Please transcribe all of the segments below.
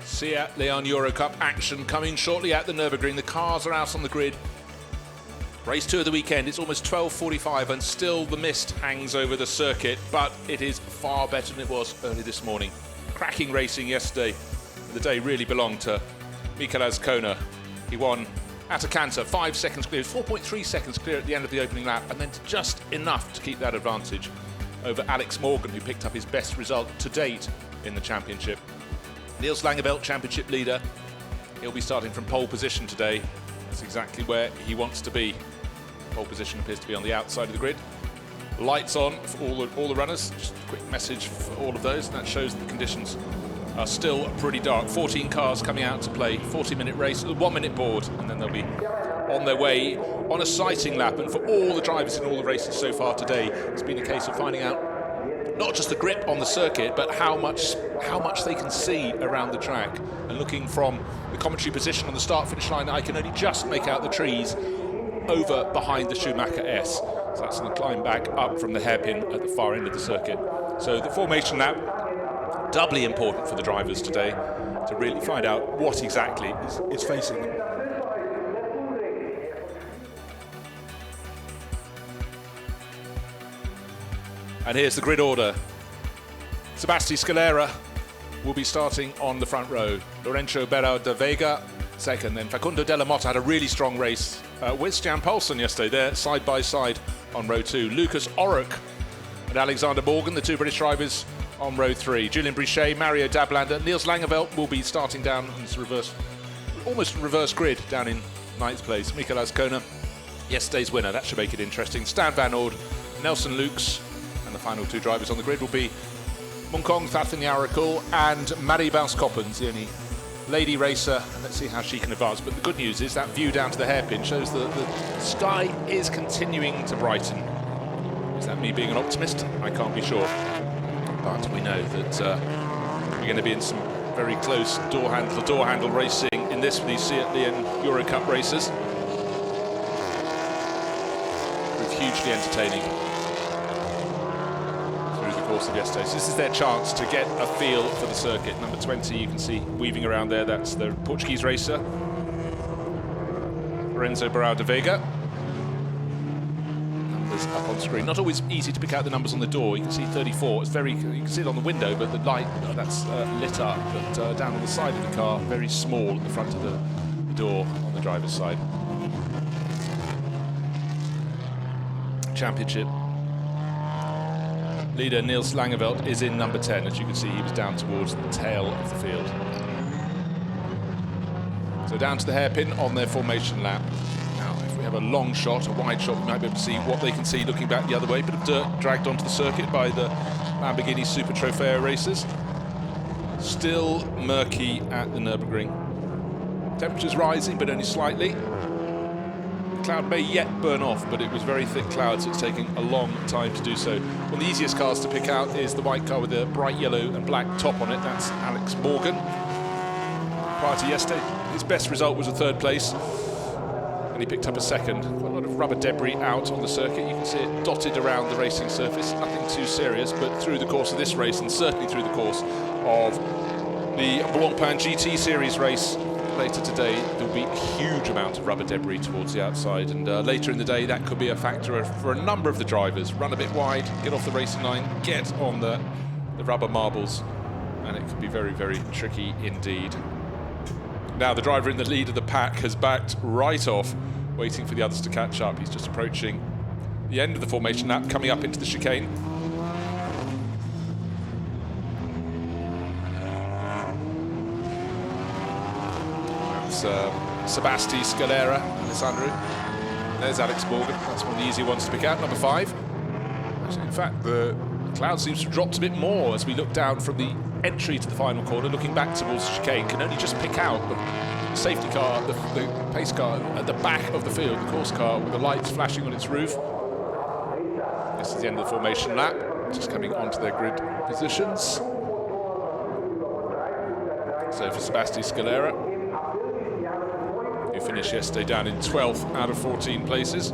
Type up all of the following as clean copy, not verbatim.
SEAT Leon Eurocup action coming shortly at the Nürburgring. The cars are out on the grid. Race 2 of the weekend. It's almost 12:45 and still the mist hangs over the circuit, but it is far better than it was early this morning. Cracking racing yesterday. The day really belonged to Mikel Azcona. He won at a canter, 5 seconds clear, 4.3 seconds clear at the end of the opening lap, and then just enough to keep that advantage over Alex Morgan, who picked up his best result to date in the championship. Niels Langeveld, championship leader. He'll be starting from pole position today. That's exactly where he wants to be. Pole position appears to be on the outside of the grid. Lights on for all the runners. Just a quick message for all of those, and that shows that the conditions are still pretty dark. 14 cars coming out to play, 40-minute race, 1-minute board, and then they'll be on their way on a sighting lap. And for all the drivers in all the races so far today, it's been a case of finding out not just the grip on the circuit, but how much they can see around the track. And looking from the commentary position on the start-finish line, I can only just make out the trees over behind the Schumacher S. So that's going to climb back up from the hairpin at the far end of the circuit. So the formation lap, doubly important for the drivers today to really find out what exactly is facing them. And here's the grid order. Sebastián Scalera will be starting on the front row. Lorenzo Berao de Vega second. Then Facundo Della Motta had a really strong race with Jan Paulsen yesterday. They're side by side on row 2. Lucas Oruck and Alexander Morgan, the two British drivers, on row 3. Julian Brichet, Mario Dablander. Niels Langeveld will be starting down on this almost reverse grid down in 9th place. Mikel Azcona, yesterday's winner. That should make it interesting. Stan Van Oord, Nelson Lukes, and the final two drivers on the grid will be Munkong Thathanayarakul and Marie Bouskoppens, the only lady racer, and let's see how she can advance. But the good news is that view down to the hairpin shows that the sky is continuing to brighten. Is that me being an optimist? I can't be sure. But we know that we're going to be in some very close door-handle racing in this for these SEAT Leon Eurocup races. Proved hugely entertaining through the course of yesterday. So this is their chance to get a feel for the circuit. Number 20, you can see weaving around there, that's the Portuguese racer, Lorenzo Berao de Vega. Up on screen. Not always easy to pick out the numbers on the door. You can see 34. It's very. You can see it on the window, but the light that's lit up. But down on the side of the car, very small at the front of the door on the driver's side. Championship leader Niels Langeveld is in number 10. As you can see, he was down towards the tail of the field. So down to the hairpin on their formation lap. We have a long shot, a wide shot, we might be able to see what they can see looking back the other way. Bit of dirt dragged onto the circuit by the Lamborghini Super Trofeo racers. Still murky at the Nürburgring. Temperatures rising, but only slightly. The cloud may yet burn off, but it was very thick cloud, so it's taking a long time to do so. One of the easiest cars to pick out is the white car with the bright yellow and black top on it. That's Alex Morgan. Prior to yesterday, his best result was a 3rd place. He picked up a 2nd. Quite a lot of rubber debris out on the circuit. You can see it dotted around the racing surface. Nothing too serious, but through the course of this race, and certainly through the course of the Blancpain GT Series race later today, there will be a huge amount of rubber debris towards the outside. And later in the day, that could be a factor for a number of the drivers. Run a bit wide, get off the racing line, get on the rubber marbles, and it could be very, very tricky indeed. Now the driver in the lead of the pack has backed right off, waiting for the others to catch up. He's just approaching the end of the formation lap, coming up into the chicane. That's Sebastián Scalera, Alessandro. There's Alex Morgan. That's one of the easy ones to pick out, number 5. Actually, in fact, the cloud seems to have dropped a bit more as we look down from the entry to the final corner, looking back towards the chicane. Can only just pick out the safety car, the pace car at the back of the field, the course car with the lights flashing on its roof. This is the end of the formation lap, just coming onto their grid positions. So for Sebastián Scalera, who finished yesterday down in 12th out of 14 places,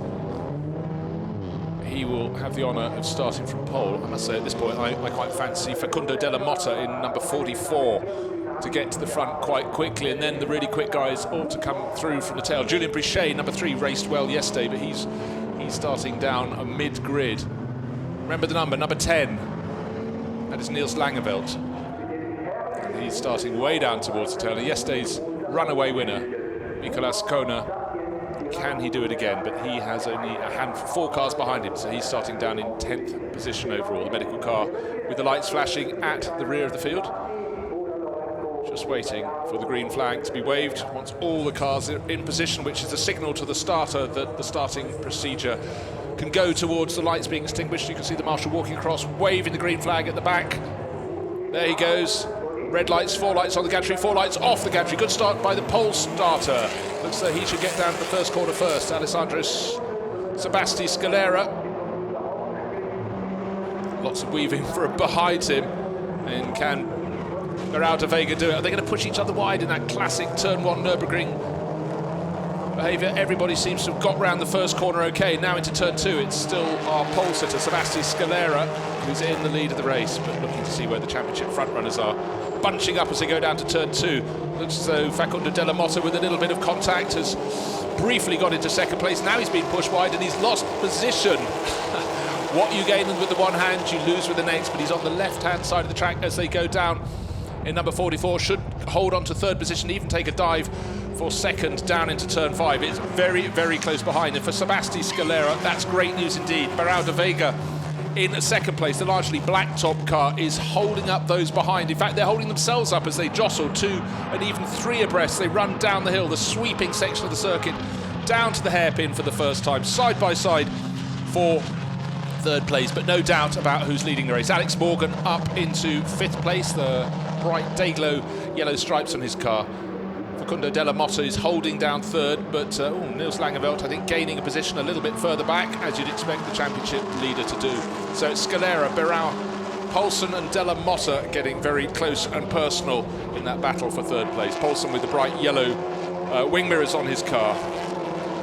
he he will have the honour of starting from pole. I must say at this point I quite fancy Facundo Della Motta in number 44 to get to the front quite quickly, and then the really quick guys ought to come through from the tail. Julien Brichet, number 3, raced well yesterday, but he's starting down a mid-grid. Remember the number 10. That is Niels Langeveld. And he's starting way down towards the tail. And yesterday's runaway winner, Nicolas Kona, can he do it again? But he has only a handful, 4 cars behind him, so he's starting down in 10th position overall. The medical car with the lights flashing at the rear of the field. Just waiting for the green flag to be waved once all the cars are in position, which is a signal to the starter that the starting procedure can go towards the lights being extinguished. You can see the marshal walking across, waving the green flag at the back. There he goes. Red lights, 4 lights on the gantry, 4 lights off the gantry. Good start by the pole starter. Looks like he should get down to the first corner first. Alessandro Sebasti Scalera. Lots of weaving from behind him. And can Barão de Veiga do it? Are they going to push each other wide in that classic turn 1 Nürburgring behaviour? Everybody seems to have got round the first corner okay. Now into turn 2, it's still our pole sitter, Sebasti Scalera, who's in the lead of the race, but looking to see where the championship front runners are. Bunching up as they go down to turn 2. Looks as though Facundo Della Motta, with a little bit of contact, has briefly got into second place. Now he's been pushed wide and he's lost position. What you gain with the one hand, you lose with the next, but he's on the left-hand side of the track as they go down. In number 44, should hold on to third position, even take a dive for second down into turn 5. It's very, very close behind. And for Sebasti Scalera, that's great news indeed. Barão de Veiga in second place. The largely black top car is holding up those behind. In fact, they're holding themselves up as they jostle 2 and even 3 abreast. They run down the hill, the sweeping section of the circuit, down to the hairpin for the first time, side by side for third place, but no doubt about who's leading the race. Alex Morgan up into 5th place, the bright day-glow yellow stripes on his car. Facundo Della Motta is holding down 3rd, but Niels Langeveld, I think, gaining a position a little bit further back, as you'd expect the championship leader to do. So it's Scalera, Barão, Poulsen and Della Motta getting very close and personal in that battle for 3rd place. Poulsen with the bright yellow wing mirrors on his car.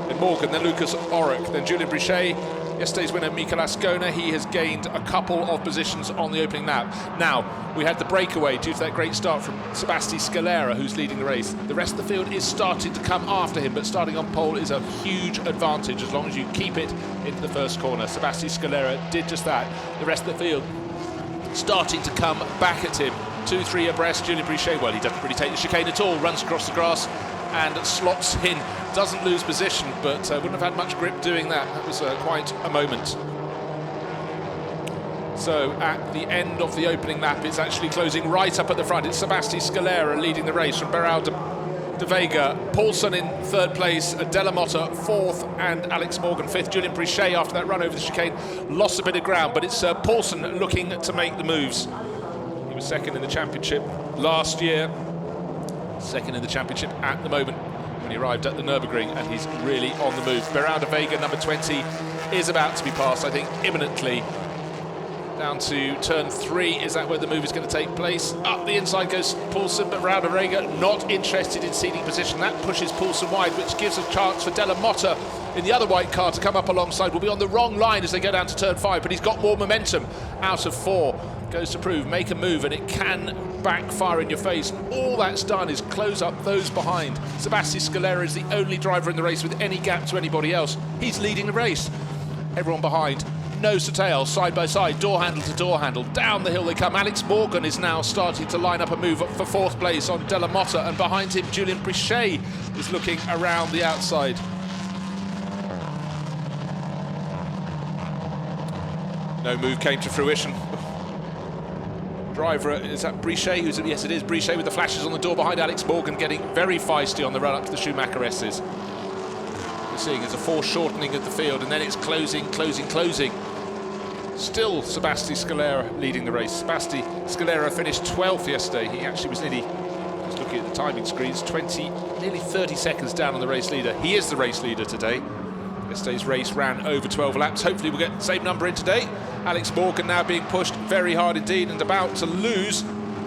Then Morgan, then Lucas Orrick, then Julien Brichet. Yesterday's winner, Nicolas Kona, he has gained a couple of positions on the opening lap. Now, we had the breakaway due to that great start from Sebasti Scalera, who's leading the race. The rest of the field is starting to come after him, but starting on pole is a huge advantage as long as you keep it into the first corner. Sebasti Scalera did just that. The rest of the field starting to come back at him. 2-3 abreast. Julien Brichet, well, he doesn't really take the chicane at all, runs across the grass and slots in. Doesn't lose position, but wouldn't have had much grip doing that. That was quite a moment. So at the end of the opening lap, it's actually closing right up at the front. It's Sebasti Scalera leading the race from Barão de Veiga. Poulsen in 3rd place, Della Motta 4th, and Alex Morgan 5th. Julien Brichet, after that run over the chicane, lost a bit of ground, but it's Poulsen looking to make the moves. He was 2nd in the championship last year, 2nd in the championship at the moment when he arrived at the Nürburgring, and he's really on the move. Barão de Veiga, number 20, is about to be passed, I think, imminently. Down to turn 3, is that where the move is going to take place? Up the inside goes Poulsen, but Barão de Veiga not interested in ceding position. That pushes Poulsen wide, which gives a chance for Della Motta in the other white car to come up alongside. Will be on the wrong line as they go down to turn 5, but he's got more momentum out of 4. Goes to prove, make a move, and it can backfire in your face. And all that's done is close up those behind. Sebasti Scalera is the only driver in the race with any gap to anybody else. He's leading the race. Everyone behind, nose to tail, side by side, door handle to door handle. Down the hill they come. Alex Morgan is now starting to line up a move for 4th place on Della Motta, and behind him Julien Brichet is looking around the outside. No move came to fruition. Driver, is that Brichet? Yes, it is Brichet with the flashes on the door behind Alex Morgan, getting very feisty on the run up to the Schumacher S's. We're seeing is a foreshortening of the field, and then it's closing. Still Sebasti Scalera leading the race. Sebasti Scalera finished 12th yesterday. He actually was nearly, just looking at the timing screens, nearly 30 seconds down on the race leader. He is the race leader today. Yesterday's race ran over 12 laps. Hopefully we'll get the same number in today. Alex Morgan now being pushed very hard indeed and about to lose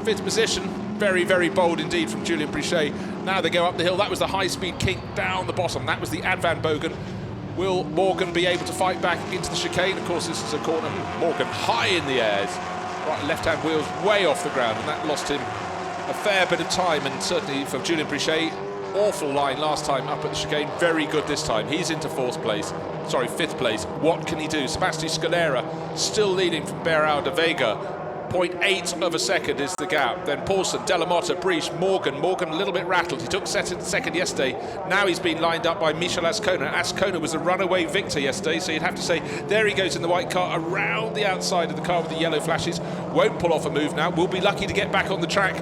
5th position. Very, very bold indeed from Julien Brichet. Now they go up the hill. That was the high-speed kink down the bottom. That was the Ad Van Bogen. Will Morgan be able to fight back into the chicane? Of course, this is a corner. Morgan high in the air. Right left-hand wheels way off the ground, and that lost him a fair bit of time. And certainly for Julien Brichet, awful line last time up at the chicane. Very good this time. He's into fifth place. What can he do? Sebastian Scalera still leading from Berau de Vega. 0.8 of a second is the gap. Then Paulsen, Della Motta, Briche, Morgan a little bit rattled. He took second yesterday. Now he's been lined up by Michel Ascona. Ascona was a runaway victor yesterday, so you'd have to say there he goes in the white car around the outside of the car with the yellow flashes. Won't pull off a move now. Will be lucky to get back on the track.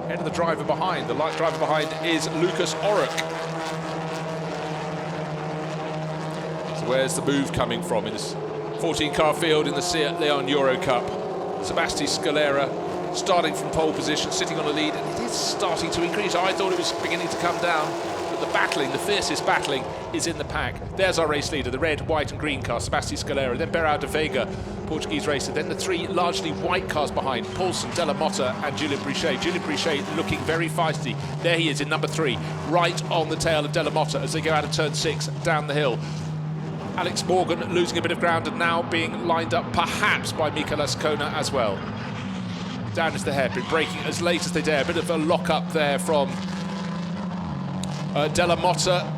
Head of the driver behind. The light driver behind is Lucas Oruck. So where's the move coming from in this 14-car field in the SEAT Leon Eurocup? Sebastian Scalera starting from pole position, sitting on a lead, and it is starting to increase. I thought it was beginning to come down, but the fiercest battling is in the pack. There's our race leader, the red, white and green car, Sebastian Scalera, then Berau de Vega, Portuguese racer, then the three largely white cars behind, Paulsen, Della Motta and Julien Brichet. Julien Brichet looking very feisty. There he is in number 3, right on the tail of Della Motta as they go out of turn 6 down the hill. Alex Morgan losing a bit of ground and now being lined up perhaps by Michel Ascona as well. Down is the hairpin, braking as late as they dare. A bit of a lock-up there from Della Motta.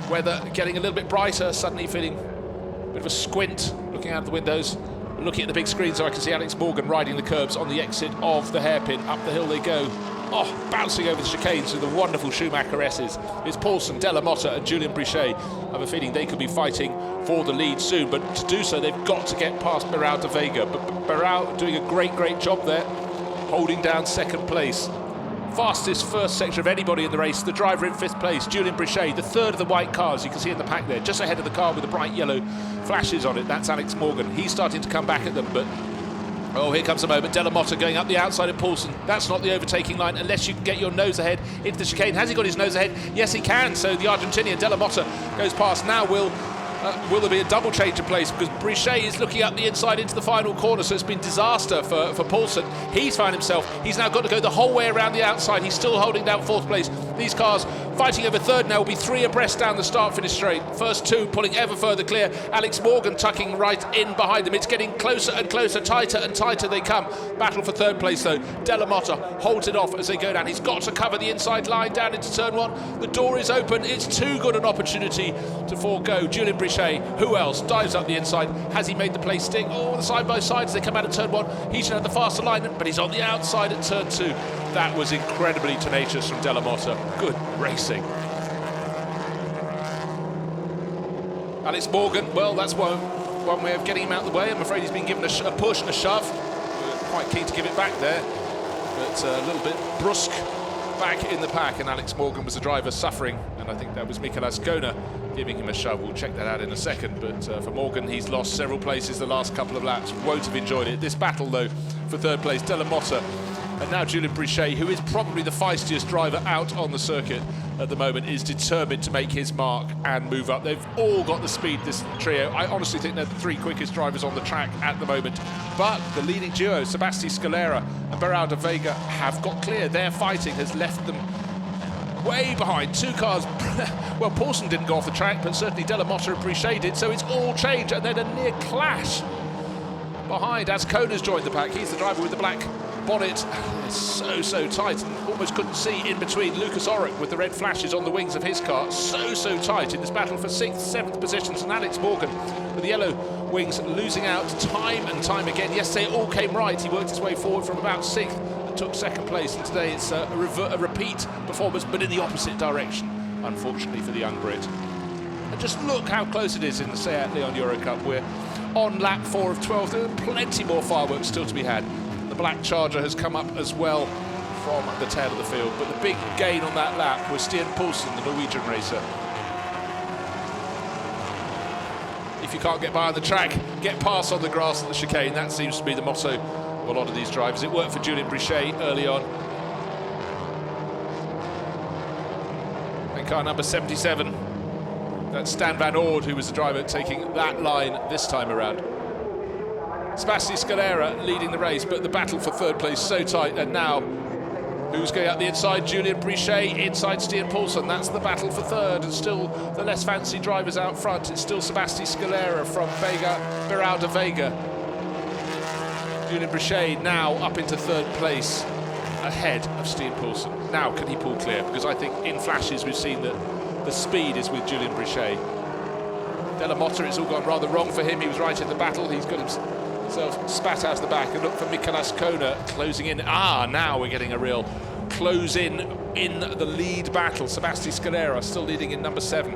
Weather getting a little bit brighter, suddenly feeling a bit of a squint, looking out of the windows, looking at the big screen so I can see Alex Morgan riding the curbs on the exit of the hairpin. Up the hill they go. Oh, bouncing over the chicanes with the wonderful Schumacher S's. It's Paulsen, Della Motta and Julien Brichet. I have a feeling they could be fighting for the lead soon, but to do so they've got to get past Berau de Vega. But Berau doing a great job there, holding down second place. Fastest first sector of anybody in the race. The driver in 5th place, Julien Brichet, the third of the white cars you can see in the pack there, just ahead of the car with the bright yellow flashes on it. That's Alex Morgan. He's starting to come back at them, but oh, here comes a moment. Della Motta going up the outside of Paulsen. That's not the overtaking line unless you can get your nose ahead into the chicane. Has he got his nose ahead? Yes, he can. So the Argentinian Della Motta goes past. Now will there be a double change of place because Brichet is looking up the inside into the final corner, so it's been disaster for Paulsen. He's found himself. He's now got to go the whole way around the outside. He's still holding down 4th place. These cars fighting over 3rd now will be 3 abreast down the start-finish straight. First 2 pulling ever further clear. Alex Morgan tucking right in behind them. It's getting closer and closer, tighter and tighter they come. Battle for 3rd place though. Della Motta holds it off as they go down. He's got to cover the inside line down into turn 1. The door is open. It's too good an opportunity to forego. Julien Brichet, who else, dives up the inside. Has he made the place stick? Oh, the side by side as they come out of turn 1. He should have the fast alignment, but he's on the outside at turn 2. That was incredibly tenacious from Della Motta. Good racing. Alex Morgan, well, that's one way of getting him out of the way. I'm afraid he's been given a push, a shove. We're quite keen to give it back there, but a little bit brusque back in the pack, and Alex Morgan was the driver suffering, and I think that was Michel Ascona giving him a shove. We'll check that out in a second, but for Morgan, he's lost several places the last couple of laps. Won't have enjoyed it. This battle, though, for 3rd place, Della Motta, and now Julien Brichet, who is probably the feistiest driver out on the circuit at the moment, is determined to make his mark and move up. They've all got the speed, this trio. I honestly think they're the 3 quickest drivers on the track at the moment. But the leading duo, Sebastian Scalera and Berau de Vega, have got clear. Their fighting has left them way behind. 2 cars. Well, Paulsen didn't go off the track, but certainly Della Motta and Brichet did, so it's all changed. And then a near clash behind as Kona's joined the pack. He's the driver with the black bonnet. It's so tight, and almost couldn't see in between. Lucas Oruck with the red flashes on the wings of his car. So tight in this battle for 6th, 7th positions, and Alex Morgan with the yellow wings losing out time and time again. Yesterday it all came right. He worked his way forward from about 6th and took 2nd place, and today it's a repeat performance, but in the opposite direction, unfortunately for the young Brit. And just look how close it is in the SEAT Leon Eurocup. We're on lap 4 of 12. There are plenty more fireworks still to be had. The black Charger has come up as well from the tail of the field, but the big gain on that lap was Stian Paulsen, the Norwegian racer. If you can't get by on the track, get past on the grass at the chicane. That seems to be the motto of a lot of these drivers. It worked for Julien Brichet early on. And car number 77, that's Stan Van Ord, who was the driver taking that line this time around. Sebastian Scalera leading the race, but the battle for 3rd place so tight, and now Who's going out the inside? Julian Brichet, inside Stian Poulsen. That's the battle for third, and still the less fancy drivers out front. It's still Sebastian Scalera from Barão da Veiga. Julian Brichet now up into third place, ahead of Stian Poulsen. Now, can he pull clear? Because I think in flashes we've seen that the speed is with Julian Brichet. Della Motta, it's all gone rather wrong for him. He was right in the battle. He's got himself spat out of the back. And look for Mikolas Kona closing in. Now we're getting a real close in the lead battle. Sebastian Scalera still leading in number 7.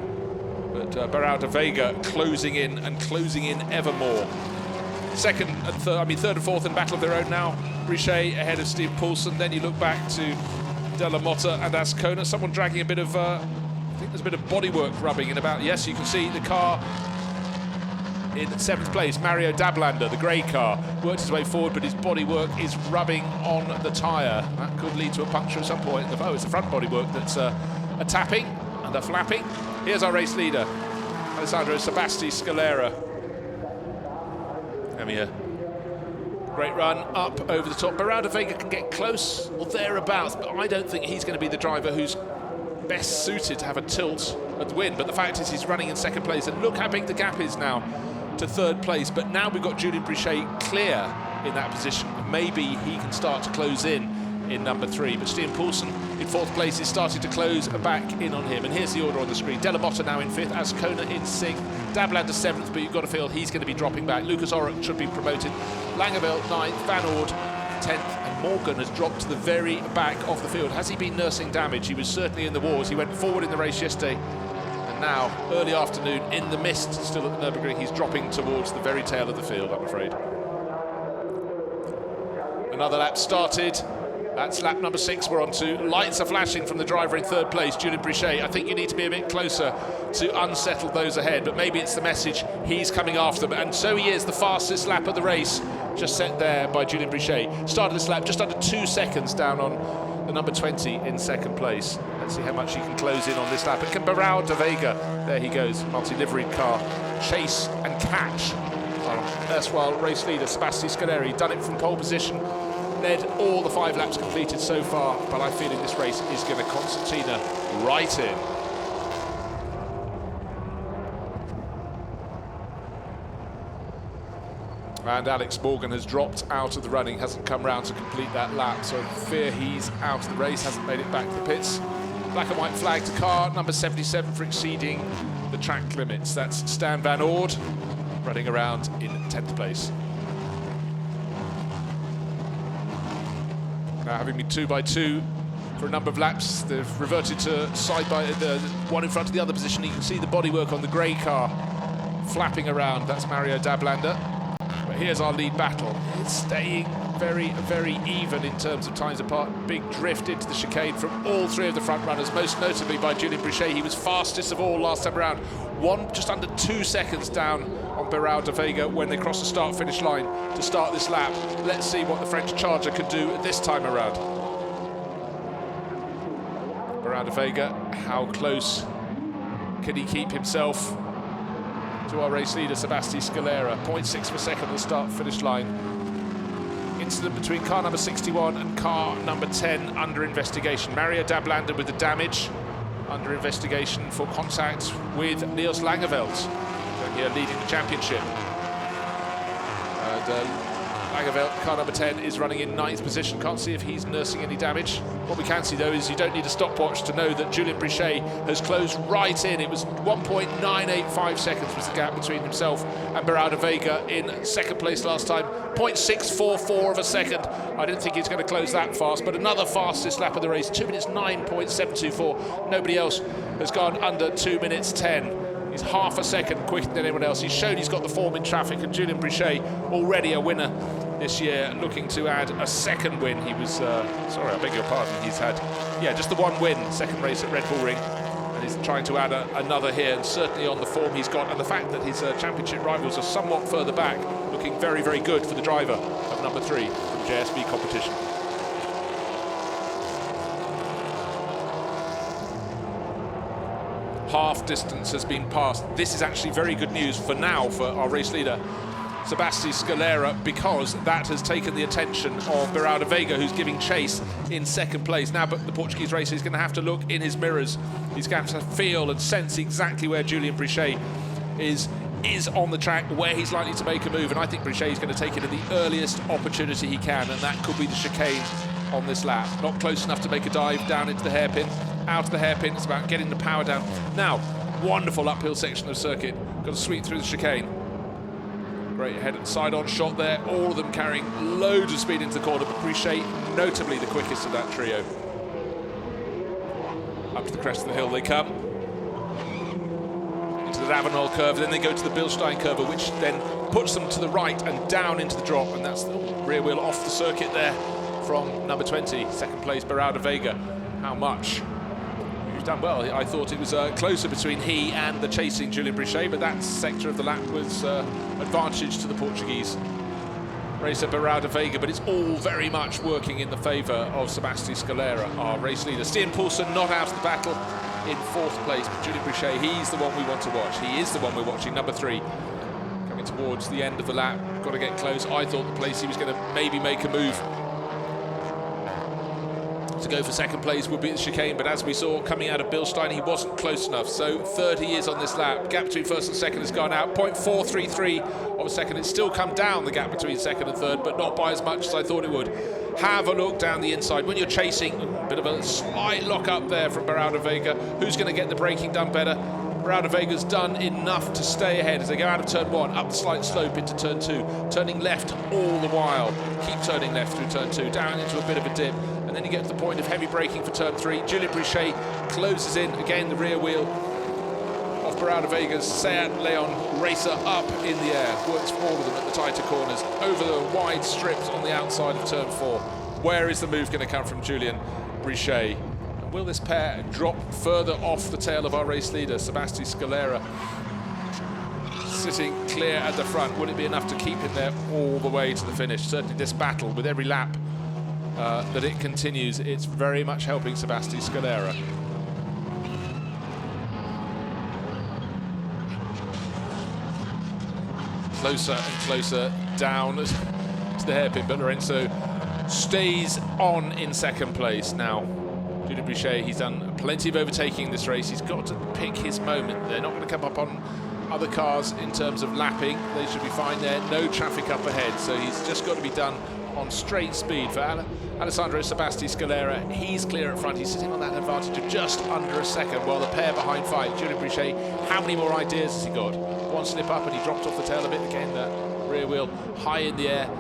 But Barão da Veiga closing in ever more. Second and third and fourth in battle of their own now. Brichet ahead of Stian Poulsen. Then you look back to Della Motta and Ascona. Someone dragging a bit of, I think there's a bit of bodywork rubbing in about. Yes, you can see the car in 7th place. Mario Dablander, the grey car, worked his way forward, but his bodywork is rubbing on the tyre. That could lead to a puncture at some point. Oh, it's the front bodywork that's a tapping and a flapping. Here's our race leader, Alessandro Sebastian Scalera. Here. Great run up over the top. Barão da Veiga can get close or thereabouts, but I don't think he's going to be the driver who's best suited to have a tilt at the win. But the fact is he's running in 2nd place, and look how big the gap is now to 3rd place. But now we've got Julian Brichet clear in that position. Maybe he can start to close in number 3. But Stian Poulsen in 4th place is starting to close back in on him. And here's the order on the screen. Della Motta now in 5th, Ascona in 6th, Dablander 7th, but you've got to feel he's going to be dropping back. Lucas Orup should be promoted. Langeveld 9th, Van Oord 10th, and Morgan has dropped to the very back of the field. Has he been nursing damage? He was certainly in the wars. He went forward in the race yesterday, and now, early afternoon, in the mist, still at the Nürburgring, he's dropping towards the very tail of the field, I'm afraid. Another lap started. That's lap number 6 we're on to. Lights are flashing from the driver in 3rd place, Julian Brichet. I think you need to be a bit closer to unsettle those ahead, but maybe it's the message he's coming after them. And so he is, the fastest lap of the race, just set there by Julian Brichet. Started this lap just under 2 seconds down on the number 20 in 2nd place. Let's see how much he can close in on this lap. And can Barão da Veiga, there he goes, multi-liveried car, chase and catch our erstwhile race leader, Sebastian Scalera. He's done it from pole position, led all the 5 laps completed so far, but I'm feeling this race is going to concertina right in. And Alex Morgan has dropped out of the running, hasn't come round to complete that lap, so I fear he's out of the race, hasn't made it back to the pits. Black and white flag to car, number 77 for exceeding the track limits. That's Stan Van Oord, running around in 10th place. Now, having been 2 by 2 for a number of laps, they've reverted to side by the one in front of the other position. You can see the bodywork on the grey car flapping around. That's Mario Dablander. But here's our lead battle. It's staying very, very even in terms of times apart. Big drift into the chicane from all 3 of the front runners, most notably by Julian Brichet. He was fastest of all last time around. Just under 2 seconds down on Barão da Veiga when they crossed the start-finish line to start this lap. Let's see what the French charger can do this time around. Barão da Veiga, how close can he keep himself to our race leader, Sebastian Scalera? 0.6 per second on the start-finish line. Incident between car number 61 and car number 10 under investigation. Mario Dablander with the damage, under investigation for contact with Niels Langeveld, here leading the championship. And Langeveld, car number 10, is running in 9th position. Can't see if he's nursing any damage. What we can see, though, is you don't need a stopwatch to know that Julian Brichet has closed right in. It was 1.985 seconds was the gap between himself and Barão da Veiga in 2nd place last time. 0.644 of a second. I didn't think he's going to close that fast, but another fastest lap of the race, 2 minutes 9.724. Nobody else has gone under 2 minutes 10. He's half a second quicker than anyone else. He's shown he's got the form in traffic, and Julian Brichet, already a winner this year, looking to add a 2nd win. He was, sorry, I beg your pardon, he's had, just the 1 win, 2nd race at Red Bull Ring, and he's trying to add another here, and certainly on the form he's got, and the fact that his championship rivals are somewhat further back, looking very, very good for the driver of number 3 from JSB competition. Half distance has been passed. This is actually very good news for now for our race leader, Sebastian Scalera, because that has taken the attention of Beraldo Veiga, who's giving chase in second place. Now, but the Portuguese racer is going to have to look in his mirrors. He's going to have to feel and sense exactly where Julien Brichet is on the track, where he's likely to make a move, and I think Brichet is going to take it at the earliest opportunity he can, and that could be the chicane on this lap. Not close enough to make a dive down into the hairpin. Out of the hairpin, it's about getting the power down. Now, wonderful uphill section of circuit. Got to sweep through the chicane. Great head and side-on shot there. All of them carrying loads of speed into the corner, but Brichet notably the quickest of that trio. Up to the crest of the hill they come. Into the Ravenel curve, then they go to the Bilstein curve, which then puts them to the right and down into the drop, and that's the rear wheel off the circuit there from number 20, second place Beraldo Veiga. How much? He's done well. I thought it was closer between he and the chasing Julien Brichet, but that sector of the lap was advantage to the Portuguese racer Beraldo Veiga, but it's all very much working in the favour of Sebastian Scalera, our race leader. Stian Poulsen not out of the battle in fourth place, but Julien Brichet, he's the one we want to watch. He is the one we're watching, number 3. Coming towards the end of the lap, got to get close. I thought the place he was going to maybe make a move to go for second place would be the chicane, but as we saw coming out of Bilstein, he wasn't close enough. So third he is on this lap. Gap between first and second has gone out. 0.433 of a second. It's still come down, the gap between second and third, but not by as much as I thought it would. Have a look down the inside. When you're chasing, a bit of a slight lock up there from Beraldo Veiga. Who's going to get the braking done better? Beraldo Veiga's done enough to stay ahead as they go out of turn 1, up the slight slope into turn 2, turning left all the while. Keep turning left through turn 2, down into a bit of a dip. And then you get to the point of heavy braking for turn 3. Julien Brichet closes in, again the rear wheel of Beraldo Veiga's SEAT Leon racer up in the air. Works for all of them at the tighter corners, over the wide strips on the outside of turn 4. Where is the move going to come from Julien Brichet? And will this pair drop further off the tail of our race leader, Sebastian Scalera? Sitting clear at the front, will it be enough to keep him there all the way to the finish? Certainly this battle, with every lap that it continues, it's very much helping Sebastian Scalera. Closer and closer down to the hairpin, but Lorenzo stays on in second place. Now, Julien Brichet, he's done plenty of overtaking in this race. He's got to pick his moment. They're not going to come up on other cars in terms of lapping. They should be fine there. No traffic up ahead, so he's just got to be done on straight speed. For Alessandro Sebastian Scalera, he's clear at front. He's sitting on that advantage of just under a second, while the pair behind fight. Julien Brichet, how many more ideas has he got? One slip up and he dropped off the tail a bit again. That rear wheel high in the air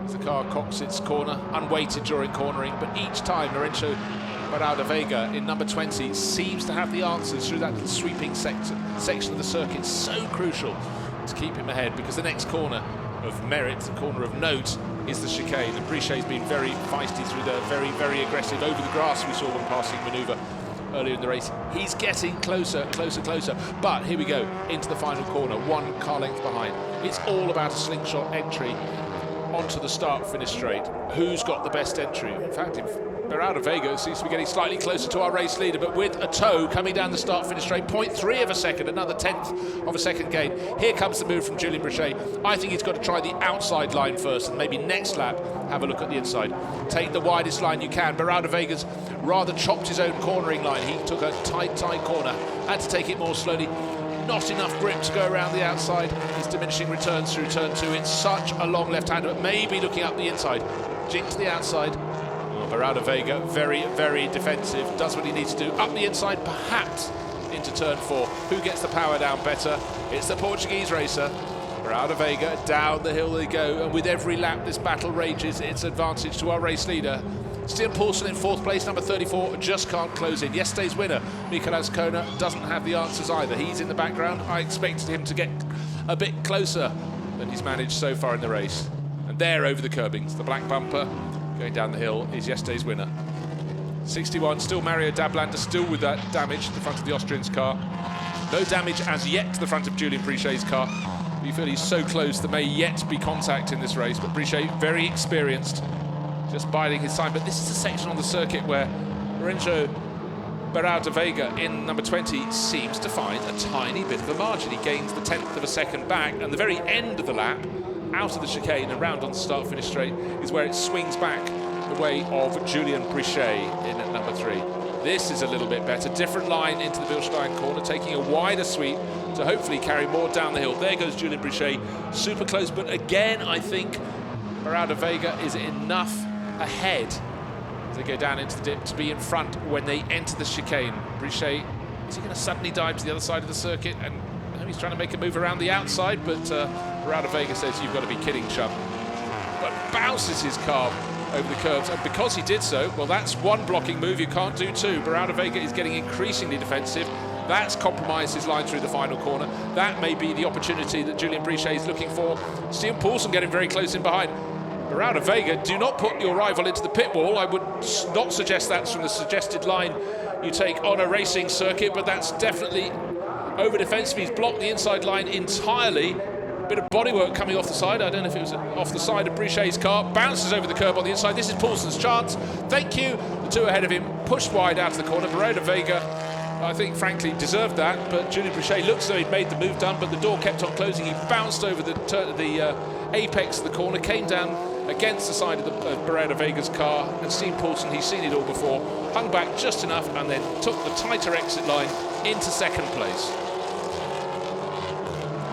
as the car cocks its corner, unweighted during cornering, but each time Lorenzo Beraldo Veiga in number 20 seems to have the answers through that little sweeping section of the circuit. So crucial to keep him ahead, because the next corner of merit, the corner of note, is the chicane, and Brichet's been very feisty through the very, very aggressive over the grass we saw when passing manoeuvre earlier in the race. He's getting closer, closer, closer, but here we go into the final corner, 1 car length behind. It's all about a slingshot entry onto the start-finish straight. Who's got the best entry? In fact, Beraldo Veiga seems to be getting slightly closer to our race leader, but with a toe coming down the start-finish straight, 0.3 of a second, another 1/10 of a second gain. Here comes the move from Julien Brichet. I think he's got to try the outside line first, and maybe next lap have a look at the inside. Take the widest line you can. Beraldo Veiga's rather chopped his own cornering line. He took a tight corner, had to take it more slowly. Not enough grip to go around the outside. He's diminishing returns through turn 2. It's such a long left-hander, but maybe looking up the inside. Jinx the outside. Beraldo Veiga, very, very defensive, does what he needs to do. Up the inside, perhaps into turn 4. Who gets the power down better? It's the Portuguese racer. Beraldo Veiga, down the hill they go, and with every lap this battle rages, it's advantage to our race leader. Stian Poulsen in fourth place, number 34, just can't close in. Yesterday's winner, Mikel Azcona, doesn't have the answers either. He's in the background. I expected him to get a bit closer than he's managed so far in the race. And there over the curbings, the black bumper going down the hill is yesterday's winner. 61, still Mario Dablander, still with that damage to the front of the Austrian's car. No damage as yet to the front of Julien Brichet's car. You feel he's so close there may yet be contact in this race, but Brichet, very experienced, just biding his time. But this is a section on the circuit where Lorenzo Beraldo Veiga in number 20 seems to find a tiny bit of a margin. He gains the 1/10 of a second back, and the very end of the lap, out of the chicane and round on the start-finish straight is where it swings back the way of Julien Brichet in at number 3. This is a little bit better. Different line into the Bilstein corner, taking a wider sweep to hopefully carry more down the hill. There goes Julien Brichet, super close, but again, I think Barada Vega is enough ahead as they go down into the dip to be in front when they enter the chicane. Brichet, is he going to suddenly dive to the other side of the circuit? And he's trying to make a move around the outside, but Barada Vega says, you've got to be kidding, chum. But bounces his car over the curves, and because he did so, well, that's one blocking move, you can't do two. Barada Vega is getting increasingly defensive. That's compromised his line through the final corner. That may be the opportunity that Julien Brichet is looking for. Stephen Poulsen getting very close in behind. Barada Vega, do not put your rival into the pit wall. I would not suggest that's from the suggested line you take on a racing circuit, but that's definitely over defensive. He's blocked the inside line entirely. Bit of bodywork coming off the side. I don't know if it was off the side of Brichet's car. Bounces over the curb on the inside. This is Poulsen's chance. Thank you. The two ahead of him pushed wide out of the corner. Barada Vega, I think, frankly, deserved that. But Julien Brichet looks as though he'd made the move done, but the door kept on closing. He bounced over the apex of the corner, came down against the side of Barada Vega's car. And Steve Poulsen, he's seen it all before, hung back just enough and then took the tighter exit line into second place.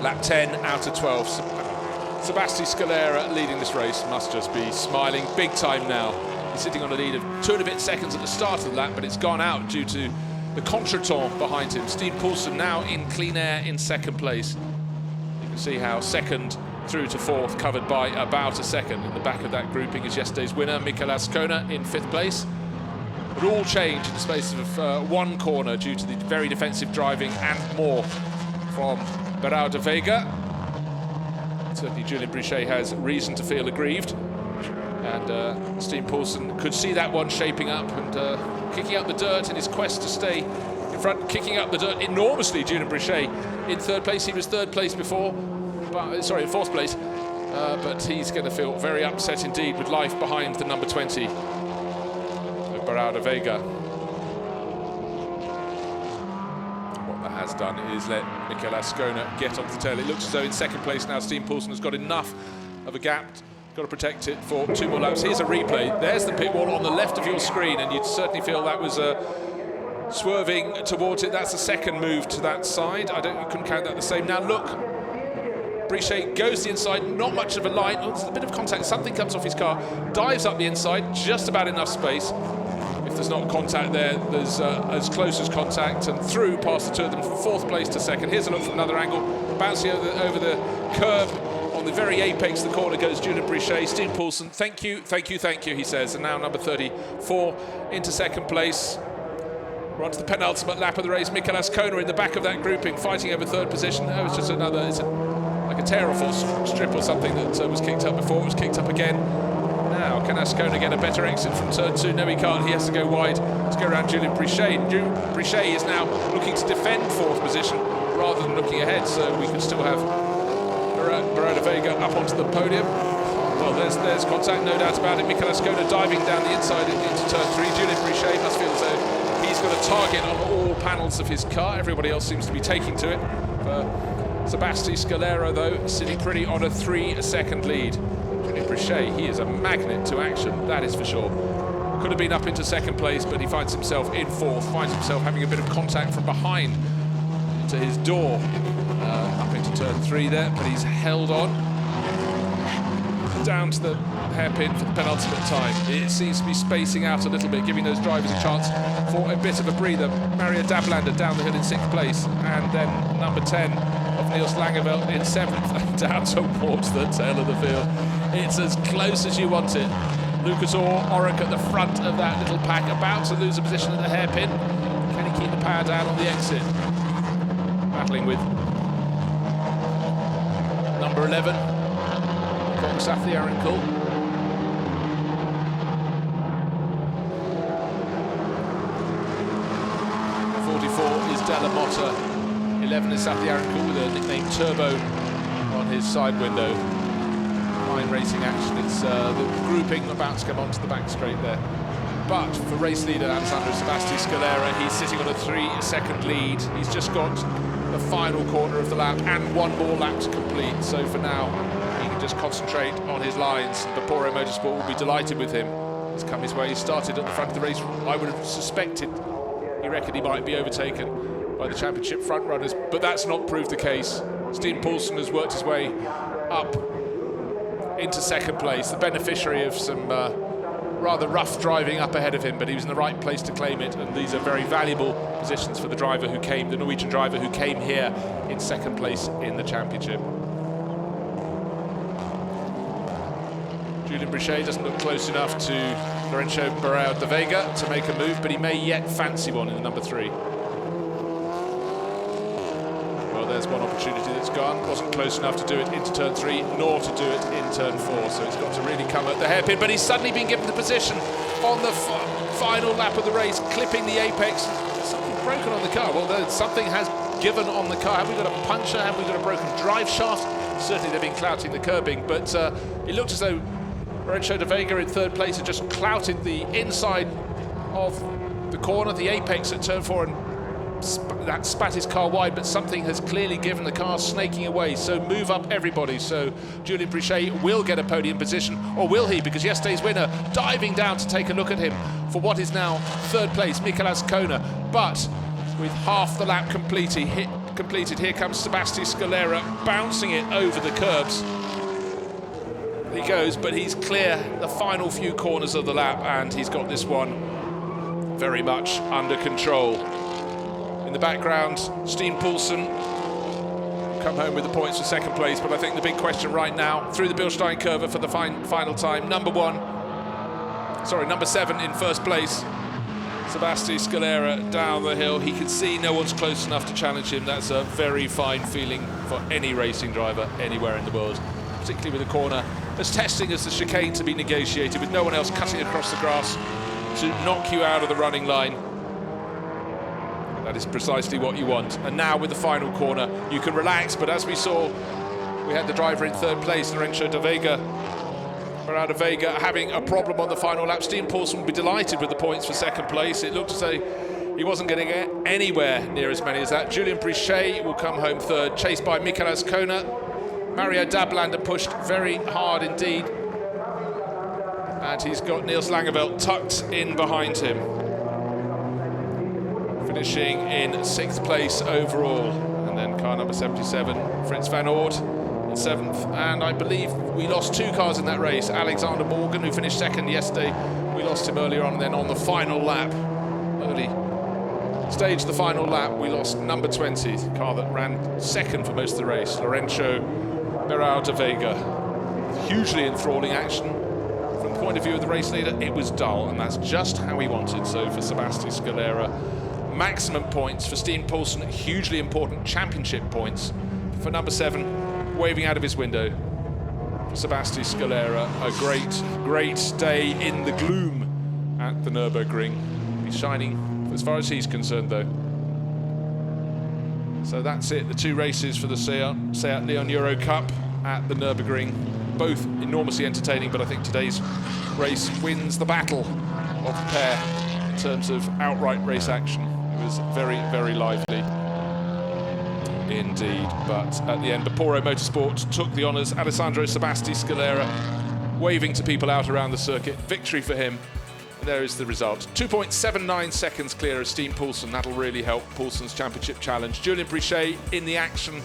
Lap 10 out of 12. Sebasti Scalera leading this race must just be smiling big time now. He's sitting on a lead of 2 and a bit seconds at the start of the lap, but it's gone out due to the contretemps behind him. Steve Poulsen now in clean air in second place. You can see how second through to fourth covered by about a second. In the back of that grouping is yesterday's winner, Mikel Ascona, in 5th place. It all changed in the space of one corner due to the very defensive driving and more from Barada Vega. Certainly Julien Brichet has reason to feel aggrieved, and Steve Poulsen could see that one shaping up and kicking up the dirt in his quest to stay in front, kicking up the dirt enormously. Julien Brichet in 3rd place. He was 3rd place before, but, sorry, in 4th place, but he's going to feel very upset indeed with life behind the number 20 of Barada Vega. Has done is let Mikel Ascona get onto the tail. It looks as though in 2nd place now Steve Poulsen has got enough of a gap, got to protect it for 2 more laps. Here's a replay. There's the pit wall on the left of your screen, and you'd certainly feel that was swerving towards it. That's the second move to that side. You couldn't count that the same. Now look, Brichet goes the inside, not much of a line. Oh, it's a bit of contact, something comes off his car, dives up the inside, just about enough space. If there's not contact there, there's as close as contact, and through past the two of them, 4th place to 2nd. Here's a look from another angle, bouncing over the curb on the very apex of the corner goes Julien Brichet. Steve Poulsen, thank you, thank you, thank you, he says, and now number 34 into 2nd place. We're on to the penultimate lap of the race. Mikel Ascona in the back of that grouping, fighting over 3rd position. Oh, it's just another, like a tear off or strip or something that was kicked up before. It was kicked up again. Now, can Ascona get a better exit from turn 2? No, he can't. He has to go wide to go around Julien Brichet. Brichet is now looking to defend 4th position rather than looking ahead, so we could still have Barada Vega up onto the podium. Well, there's contact, no doubt about it. Mikel Ascona diving down the inside into turn 3. Julien Brichet must feel as though he's got a target on all panels of his car. Everybody else seems to be taking to it. Sebasti Scalera, though, sitting pretty on a 3-second lead. Brichet, he is a magnet to action, that is for sure. Could have been up into 2nd place, but he finds himself in 4th, finds himself having a bit of contact from behind to his door, up into turn 3 there, but he's held on down to the hairpin for the penultimate time. It seems to be spacing out a little bit, giving those drivers a chance for a bit of a breather. Mario Dablander down the hill in 6th place, and then number 10 of Niels Langeveld in 7th, down towards the tail of the field. It's as close as you want it. Lucas Orrick at the front of that little pack, about to lose a position at the hairpin. Can he keep the power down on the exit? Battling with number 11, Kong Safiarinkul. 44 is Della Motta. 11 is Safiarinkul with a nickname Turbo on his side window. Fine racing action. It's the grouping about to come onto the back straight there. But for race leader Alessandro Sebasti Scalera, he's sitting on a 3-second lead. He's just got the final quarter of the lap and one more lap to complete. So for now, he can just concentrate on his lines. But Podium Motorsport will be delighted with him. He's come his way. He started at the front of the race. I would have suspected, he reckoned he might be overtaken by the championship front runners, but that's not proved the case. Steen Poulsen has worked his way up into second place, the beneficiary of some rather rough driving up ahead of him, but he was in the right place to claim it, and these are very valuable positions for the driver who came, the Norwegian driver who came here in second place in the championship. Julien Brichet doesn't look close enough to Lorenzo Barão de Vega to make a move, but he may yet fancy one in the number 3. Well, there's one opportunity that's gone. Wasn't close enough to do it into turn 3, nor to do it in turn 4. So he's got to really come at the hairpin, but he's suddenly been given the position on the final lap of the race, clipping the apex. Something broken on the car. Well, something has given on the car. Have we got a puncture? Have we got a broken drive shaft? Certainly they've been clouting the curbing, but it looked as though Lorenzo de Vega in third place had just clouted the inside of the corner, the apex at turn 4, and that spat his car wide, but something has clearly given the car snaking away. So move up everybody. So Julien Brichet will get a podium position, or will he? Because yesterday's winner diving down to take a look at him for what is now third place, Michael Ascona. But with half the lap completed, here comes Sebastian Scalera bouncing it over the curbs. He goes, but he's clear the final few corners of the lap, and he's got this one very much under control. In the background, Steen Poulsen come home with the points for second place, but I think the big question right now, through the Bilstein curve for the final time, number 7 in first place, Sebastian Scalera down the hill. He can see no one's close enough to challenge him. That's a very fine feeling for any racing driver anywhere in the world, particularly with a corner as testing as the chicane to be negotiated, with no one else cutting across the grass to knock you out of the running line. That is precisely what you want. And now with the final corner, you can relax, but as we saw, we had the driver in third place, Lorenzo de Vega, Barão de Vega, having a problem on the final lap. Steen Poulsen will be delighted with the points for second place. It looked as though he wasn't getting anywhere near as many as that. Julien Brichet will come home third, chased by Michael Ascona. Mario Dablander pushed very hard indeed, and he's got Niels Langeveld tucked in behind him, finishing in 6th place overall. And then car number 77, Frits van Oort, in 7th. And I believe we lost 2 cars in that race. Alexander Morgan, who finished 2nd yesterday, we lost him earlier on. And then on the final lap, early stage the final lap, we lost number 20, the car that ran 2nd for most of the race, Lorenzo Barão de Vega. Hugely enthralling action. From the point of view of the race leader, it was dull, and that's just how he wanted. So for Sebastian Scalera, maximum points. For Steen Poulsen, hugely important championship points. For number 7, waving out of his window. For Sebastian Scalera, a great day in the gloom at the Nürburgring. He's shining as far as he's concerned, though. So that's it, the 2 races for the SEAT Leon Eurocup at the Nürburgring. Both enormously entertaining, but I think today's race wins the battle of the pair in terms of outright race action. It was very, very lively indeed. But at the end, the Podium Motorsport took the honours. Alessandro Sebastian Scalera waving to people out around the circuit. Victory for him. There is the result. 2.79 seconds clear of Steen Poulsen. That'll really help Poulsen's championship challenge. Julien Brichet in the action,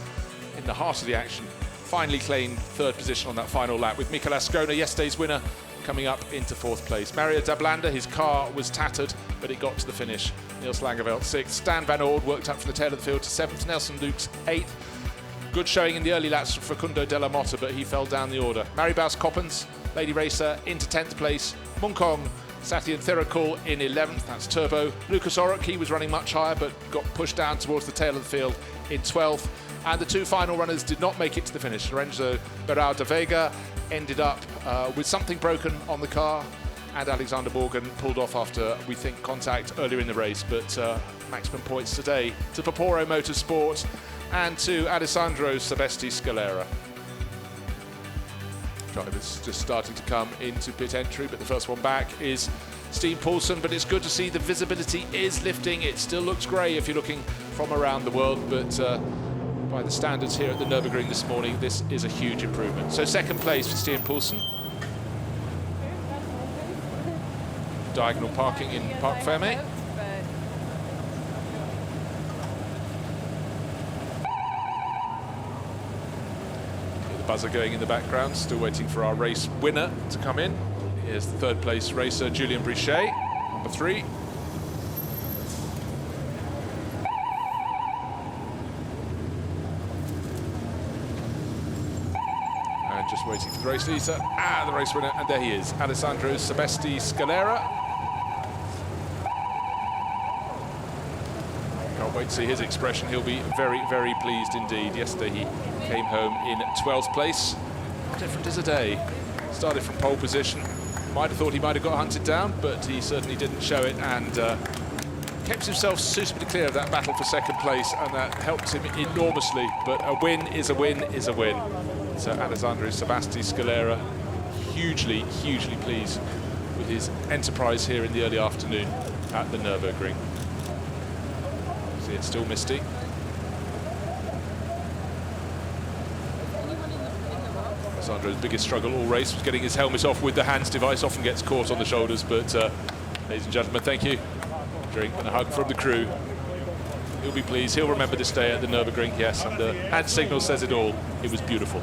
in the heart of the action, finally claimed 3rd position on that final lap, with Michael Ascona, yesterday's winner, coming up into 4th place. Mario Dablander, his car was tattered, but it got to the finish. Niels Langeveld 6th. Stan van Oord worked up from the tail of the field to 7th. Nelson Lukes 8th. Good showing in the early laps for Facundo Della Motta, but he fell down the order. Maribaus Coppens, lady racer, into 10th place. Munkong Sathian Thirakul in 11th, that's Turbo. Lucas Orrock, he was running much higher, but got pushed down towards the tail of the field in 12th. And the 2 final runners did not make it to the finish. Lorenzo Barão de Vega ended up with something broken on the car, and Alexander Morgan pulled off after, we think, contact earlier in the race. But maximum points today to Podium Motorsport and to Alessandro Sebastian Scalera. Drivers just starting to come into pit entry, but the first one back is Steen Poulsen. But it's good to see the visibility is lifting. It still looks grey if you're looking from around the world, but by the standards here at the Nürburgring this morning, this is a huge improvement. So second place for Stian Poulsen. Diagonal parking in Park Fermé. The buzzer going in the background, still waiting for our race winner to come in. Here's the third place racer, Julien Brichet, number 3. And just waiting for the race leader, the race winner, and there he is, Alessandro Sebasti Scalera. Can't wait to see his expression. He'll be very, very pleased indeed. Yesterday he came home in 12th place. How different is a day? Started from pole position. Might have thought he might have got hunted down, but he certainly didn't show it, and kept himself suitably clear of that battle for second place, and that helped him enormously. But a win is a win is a win. So Alessandro Sebasti Scalera hugely, hugely pleased with his enterprise here in the early afternoon at the Nürburgring. See, it's still misty. Alessandro's biggest struggle all race was getting his helmet off with the hands device. Often gets caught on the shoulders, but ladies and gentlemen, thank you. Drink and a hug from the crew. He'll be pleased. He'll remember this day at the Nürburgring, yes, and the hand signal says it all. It was beautiful.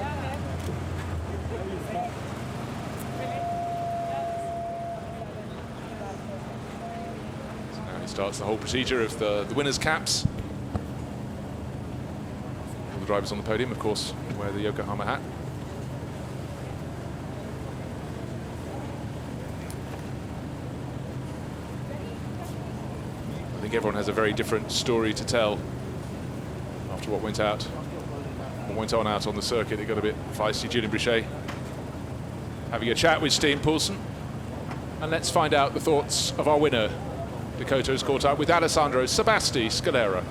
So now he starts the whole procedure of the winner's caps. All the drivers on the podium, of course, wear the Yokohama hat. I think everyone has a very different story to tell after what went on out on the circuit. It got a bit feisty. Julien Brichet having a chat with Stian Poulsen, and let's find out the thoughts of our winner. Dakota has caught up with Alessandro Sebasti Scalera.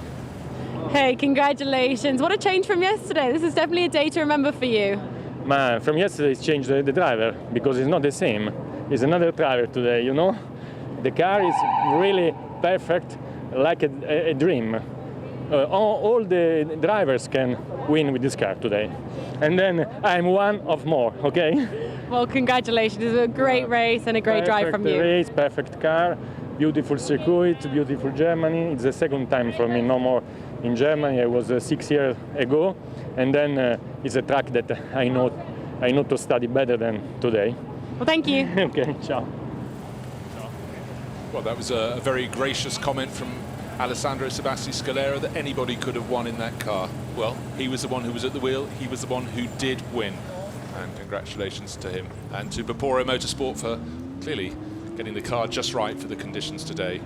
Hey, congratulations. What a change from yesterday. This is definitely a day to remember for you. Man, from yesterday it's changed the driver, because it's not the same. It's another driver today, you know? The car is really perfect, like a dream. All the drivers can win with this car today. And then I'm one of more, okay? Well, congratulations. It was a great race and a great drive from you. Perfect race, perfect car, beautiful circuit, beautiful Germany. It's the second time for me, no more in Germany. I was 6 years ago. And then it's a track that I know to study better than today. Well, thank you. Okay, ciao. Well, that was a very gracious comment from Alessandro Sebasti Scalera that anybody could have won in that car. Well, he was the one who was at the wheel. He was the one who did win. And congratulations to him. And to Podium Motorsport for clearly getting the car just right for the conditions today.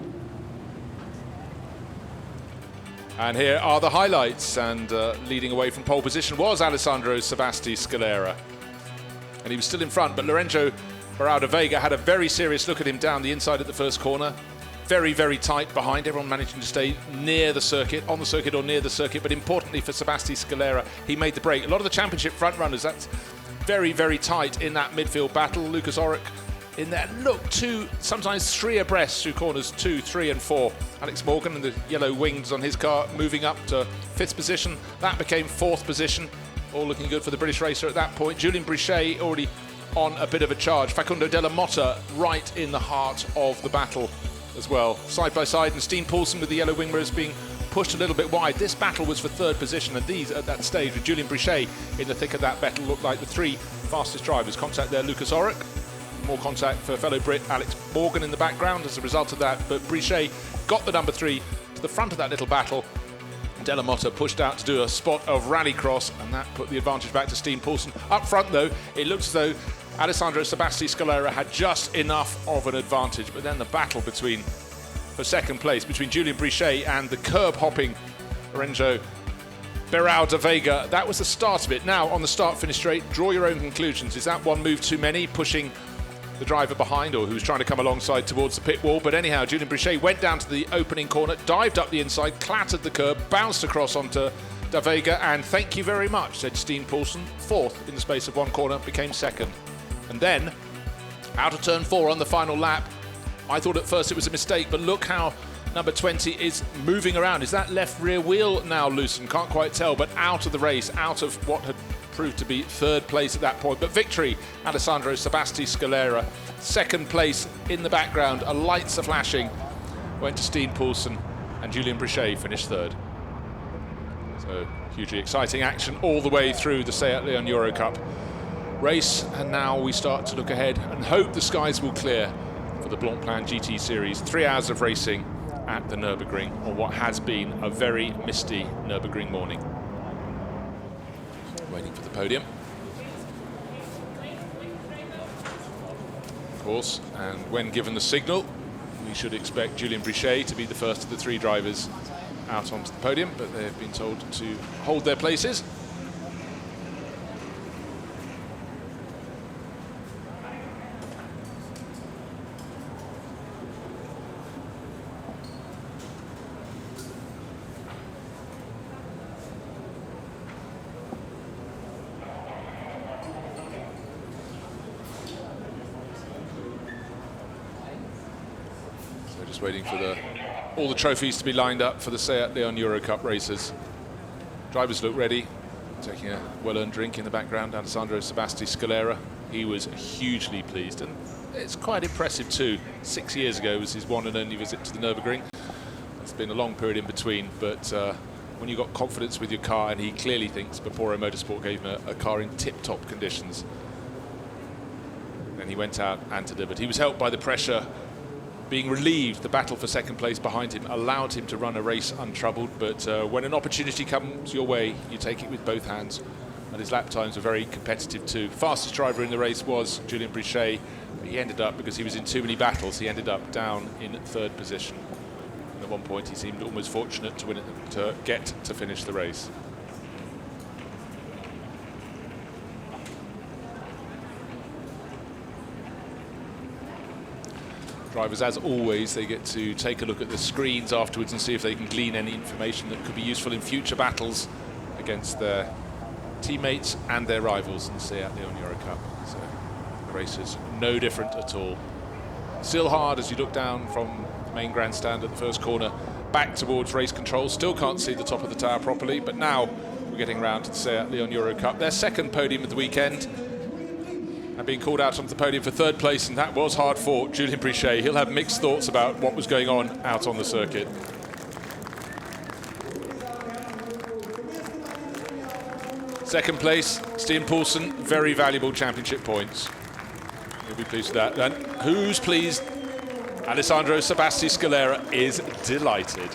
And here are the highlights. And leading away from pole position was Alessandro Sebasti Scalera. And he was still in front, but Lorenzo Barão Veiga had a very serious look at him down the inside at the first corner. Very, very tight behind. Everyone managing to stay near the circuit, on the circuit or near the circuit. But importantly for Sebasti Scalera, he made the break. A lot of the championship front runners, that's very, very tight in that midfield battle. Lucas Orrick in there. Look, sometimes 3 abreast through corners 2, 3 and 4. Alex Morgan and the yellow wings on his car moving up to 5th position. That became 4th position. All looking good for the British racer at that point. Julien Brichet already on a bit of a charge. Facundo Della Motta right in the heart of the battle as well. Side by side, and Stian Poulsen with the yellow wing mirrors being pushed a little bit wide. This battle was for 3rd position, and these at that stage with Julien Brichet in the thick of that battle looked like the 3 fastest drivers. Contact there, Lucas Orrick. More contact for fellow Brit Alex Morgan in the background as a result of that, but Brichet got the number 3 to the front of that little battle. Della Motta pushed out to do a spot of rallycross, and that put the advantage back to Stian Poulsen. Up front, though, it looked as though Alessandro Sebasti Scalera had just enough of an advantage, but then the battle for second place between Julien Brichet and the curb-hopping Lorenzo Barão Veiga, that was the start of it. Now, on the start-finish straight, draw your own conclusions. Is that one move too many, pushing the driver behind, or who's trying to come alongside towards the pit wall? But anyhow, Julien Brichet went down to the opening corner, dived up the inside, clattered the curb, bounced across onto Da Veiga, and thank you very much, said Stian Poulsen. 4th in the space of 1 corner, became 2nd. And then, out of turn 4 on the final lap, I thought at first it was a mistake, but look how number 20 is moving around. Is that left rear wheel now loosened? Can't quite tell, but out of the race, out of what had proved to be third place at that point. But victory, Alessandro Sebasti Scalera. Second place in the background, lights are flashing. Went to Steen Poulsen, and Julien Brichet finished third. So hugely exciting action all the way through the SEAT Leon Eurocup race, and now we start to look ahead and hope the skies will clear for the Blancpain GT Series. 3 hours of racing at the Nürburgring, on what has been a very misty Nürburgring morning. Waiting for the podium, of course, and when given the signal, we should expect Julien Brichet to be the first of the 3 drivers out onto the podium, but they've been told to hold their places. So just waiting for all the trophies to be lined up for the SEAT Leon Eurocup races. Drivers look ready, taking a well-earned drink in the background. Alessandro Sebasti Scalera, he was hugely pleased, and it's quite impressive too. 6 years ago was his one and only visit to the Nürburgring. It's been a long period in between, but when you've got confidence with your car, and he clearly thinks Baporo Motorsport gave him a car in tip-top conditions, then he went out and delivered. He was helped by the pressure being relieved. The battle for second place behind him allowed him to run a race untroubled, but when an opportunity comes your way, you take it with both hands, and his lap times were very competitive too. Fastest driver in the race was Julien Brichet, but he ended up, because he was in too many battles, he ended up down in third position. And at one point he seemed almost fortunate to win it, to get to finish the race. Drivers, as always, they get to take a look at the screens afterwards and see if they can glean any information that could be useful in future battles against their teammates and their rivals in the SEAT Leon Eurocup. So the race is no different at all. Still hard as you look down from the main grandstand at the first corner back towards race control. Still can't see the top of the tower properly, but now we're getting round to the SEAT Leon Eurocup. Their second podium of the weekend, and being called out onto the podium for third place, and that was hard fought. Julien Brichet, he'll have mixed thoughts about what was going on out on the circuit. Second place, Steen Poulsen, very valuable championship points. He'll be pleased with that. And who's pleased? Alessandro Sebasti Scalera is delighted.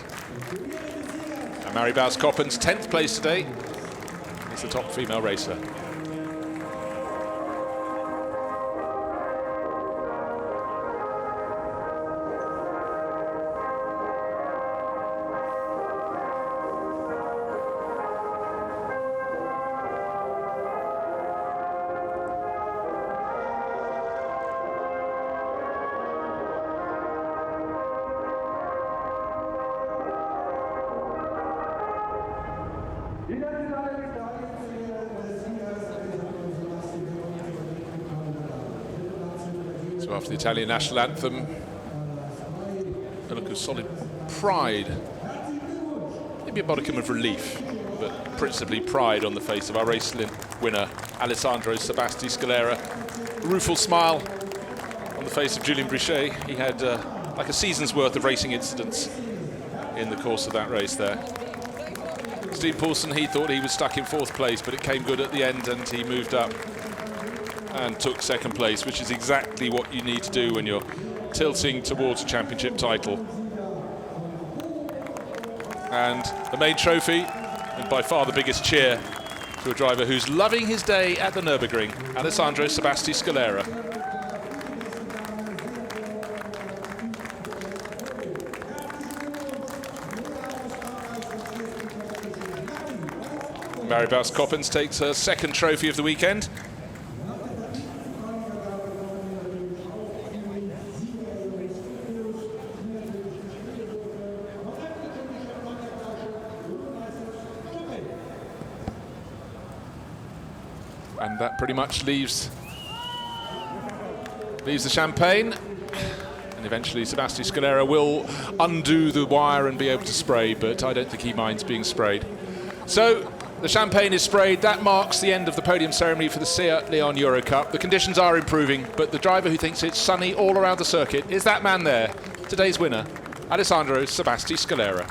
And Mary Bous-Coppens, 10th place today. It's the top female racer. So after the Italian national anthem, a look of solid pride, maybe a modicum of relief, but principally pride on the face of our race winner, Alessandro Sebasti Scalera. A rueful smile on the face of Julien Brichet. He had like a season's worth of racing incidents in the course of that race there. Steen Poulsen, he thought he was stuck in fourth place, but it came good at the end and he moved up and took second place, which is exactly what you need to do when you're tilting towards a championship title. And the main trophy, and by far the biggest cheer to a driver who's loving his day at the Nürburgring, Alessandro Sebasti Scalera. Mary Bous-Coppens takes her second trophy of the weekend. And that pretty much leaves the champagne And eventually Sebastian Scalera will undo the wire and be able to spray, but I don't think he minds being sprayed. So the champagne is sprayed. That marks the end of the podium ceremony for the SEAT Leon Eurocup. The conditions are improving, but the driver who thinks it's sunny all around the circuit is that man there, today's winner, Alessandro Sebastian Scalera.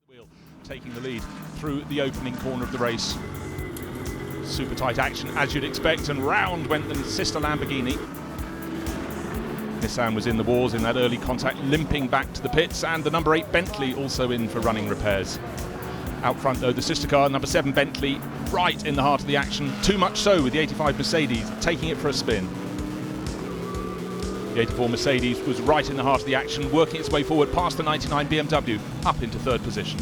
Wheel taking the lead through the opening corner of the race. Super tight action as you'd expect, and round went the sister Lamborghini. Nissan was in the wars in that early contact, limping back to the pits, and the number 8 Bentley also in for running repairs. Out front though, the sister car, number 7 Bentley, right in the heart of the action, too much so with the 85 Mercedes taking it for a spin. The 84 Mercedes was right in the heart of the action, working its way forward past the 99 BMW, up into 3rd position.